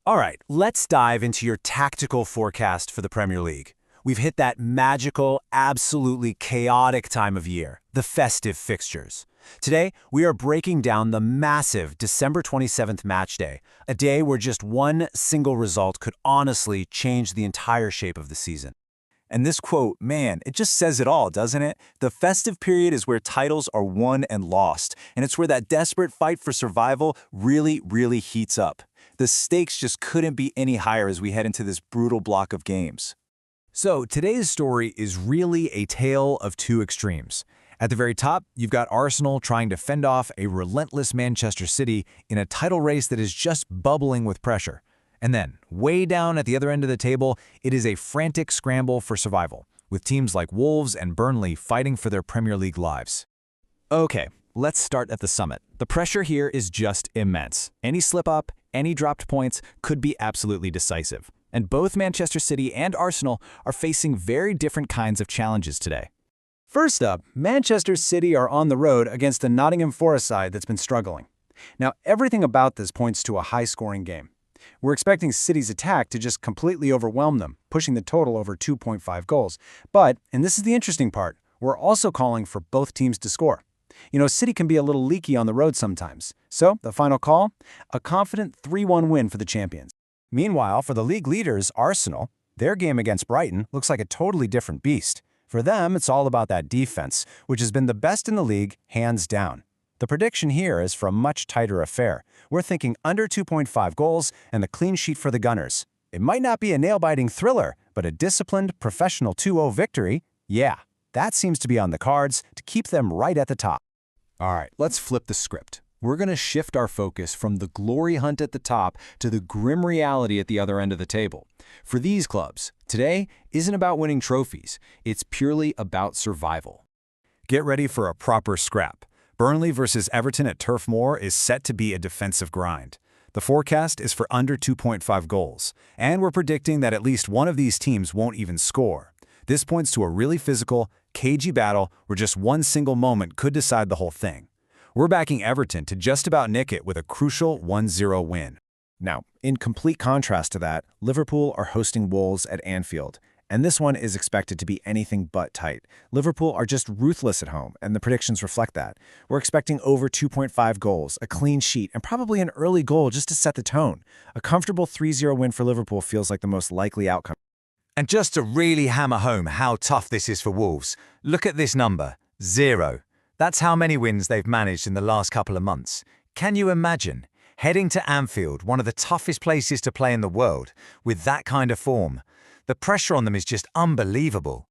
All right, let's dive into your tactical forecast for the Premier League. We've hit that magical, absolutely chaotic time of year, the festive fixtures. Today, we are breaking down the massive December 27th match day, a day where just one single result could honestly change the entire shape of the season. And this quote, man, it just says it all, doesn't it? The festive period is where titles are won and lost, and it's where that desperate fight for survival really heats up. The stakes just couldn't be any higher as we head into this brutal block of games. So today's story is really a tale of two extremes. At the very top, you've got Arsenal trying to fend off a relentless Manchester City in a title race that is just bubbling with pressure. And then, way down at the other end of the table, it is a frantic scramble for survival, with teams like Wolves and Burnley fighting for their Premier League lives. Okay, let's start at the summit. The pressure here is just immense. Any slip-up, any dropped points could be absolutely decisive. And both Manchester City and Arsenal are facing very different kinds of challenges today. First up, Manchester City are on the road against a Nottingham Forest side that's been struggling. Now, everything about this points to a high-scoring game. We're expecting City's attack to just completely overwhelm them, pushing the total over 2.5 goals. But, and this is the interesting part, we're also calling for both teams to score. You know, City can be a little leaky on the road sometimes. So, the final call? A confident 3-1 win for the champions. Meanwhile, for the league leaders, Arsenal, their game against Brighton looks like a totally different beast. For them, it's all about that defense, which has been the best in the league, hands down. The prediction here is for a much tighter affair. We're thinking under 2.5 goals and a clean sheet for the Gunners. It might not be a nail-biting thriller, but a disciplined, professional 2-0 victory, yeah, that seems to be on the cards to keep them right at the top. All right, let's flip the script. We're going to shift our focus from the glory hunt at the top to the grim reality at the other end of the table. For these clubs, today isn't about winning trophies. It's purely about survival. Get ready for a proper scrap. Burnley versus Everton at Turf Moor is set to be a defensive grind. The forecast is for under 2.5 goals, and we're predicting that at least one of these teams won't even score. This points to a really physical, cagey battle where just one single moment could decide the whole thing. We're backing Everton to just about nick it with a crucial 1-0 win. Now, in complete contrast to that, Liverpool are hosting Wolves at Anfield, and this one is expected to be anything but tight. Liverpool are just ruthless at home, and the predictions reflect that. We're expecting over 2.5 goals, a clean sheet, and probably an early goal just to set the tone. A comfortable 3-0 win for Liverpool feels like the most likely outcome. And just to really hammer home how tough this is for Wolves, look at this number, 0. That's how many wins they've managed in the last couple of months. Can you imagine heading to Anfield, one of the toughest places to play in the world, with that kind of form? The pressure on them is just unbelievable.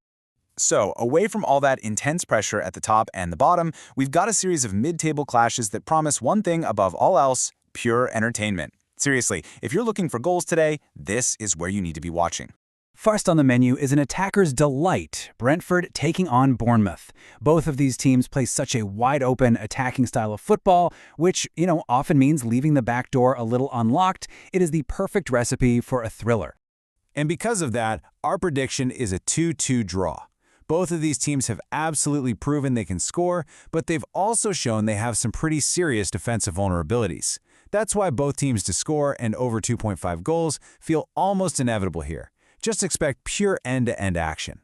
So, away from all that intense pressure at the top and the bottom, we've got a series of mid-table clashes that promise one thing above all else, pure entertainment. Seriously, if you're looking for goals today, this is where you need to be watching. First on the menu is an attacker's delight, Brentford taking on Bournemouth. Both of these teams play such a wide-open attacking style of football, which, often means leaving the back door a little unlocked. It is the perfect recipe for a thriller. And because of that, our prediction is a 2-2 draw. Both of these teams have absolutely proven they can score, but they've also shown they have some pretty serious defensive vulnerabilities. That's why both teams to score and over 2.5 goals feel almost inevitable here. Just expect pure end-to-end action.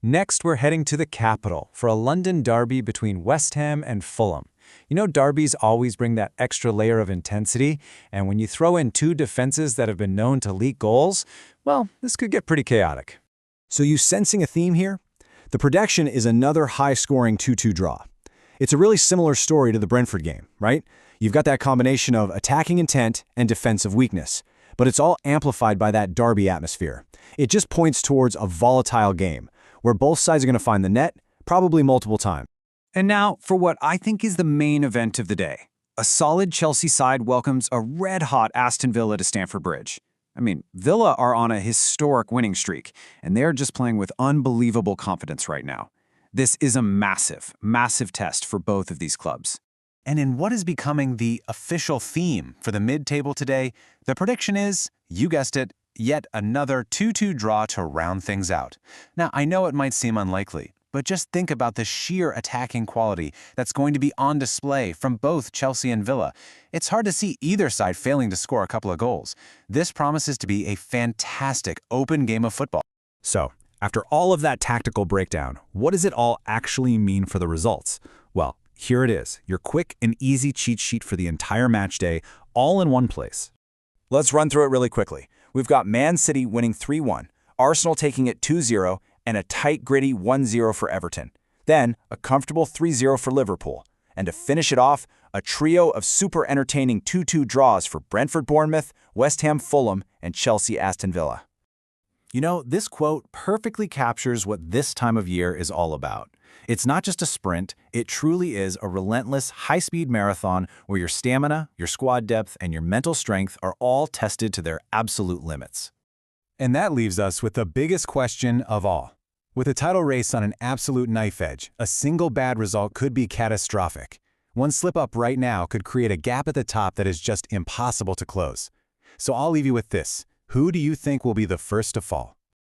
Next, we're heading to the capital for a London derby between West Ham and Fulham. You know, derbies always bring that extra layer of intensity, and when you throw in two defenses that have been known to leak goals, well, this could get pretty chaotic. So you sensing a theme here? The prediction is another high-scoring 2-2 draw. It's a really similar story to the Brentford game, right? You've got that combination of attacking intent and defensive weakness, but it's all amplified by that derby atmosphere. It just points towards a volatile game, where both sides are going to find the net, probably multiple times. And now for what I think is the main event of the day. A solid Chelsea side welcomes a red-hot Aston Villa to Stamford Bridge. I mean, Villa are on a historic winning streak, and they're just playing with unbelievable confidence right now. This is a massive test for both of these clubs. And in what is becoming the official theme for the mid-table today, the prediction is, you guessed it, yet another 2-2 draw to round things out. Now, I know it might seem unlikely, but just think about the sheer attacking quality that's going to be on display from both Chelsea and Villa. It's hard to see either side failing to score a couple of goals. This promises to be a fantastic open game of football. So, after all of that tactical breakdown, what does it all actually mean for the results? Well, here it is, your quick and easy cheat sheet for the entire match day, all in one place. Let's run through it really quickly. We've got Man City winning 3-1, Arsenal taking it 2-0, and a tight, gritty 1-0 for Everton. Then, a comfortable 3-0 for Liverpool. And to finish it off, a trio of super entertaining 2-2 draws for Brentford-Bournemouth, West Ham-Fulham, and Chelsea-Aston Villa. You know, this quote perfectly captures what this time of year is all about. It's not just a sprint, it truly is a relentless, high-speed marathon where your stamina, your squad depth, and your mental strength are all tested to their absolute limits. And that leaves us with the biggest question of all. With a title race on an absolute knife edge, a single bad result could be catastrophic. One slip-up right now could create a gap at the top that is just impossible to close. So I'll leave you with this. Who do you think will be the first to fall?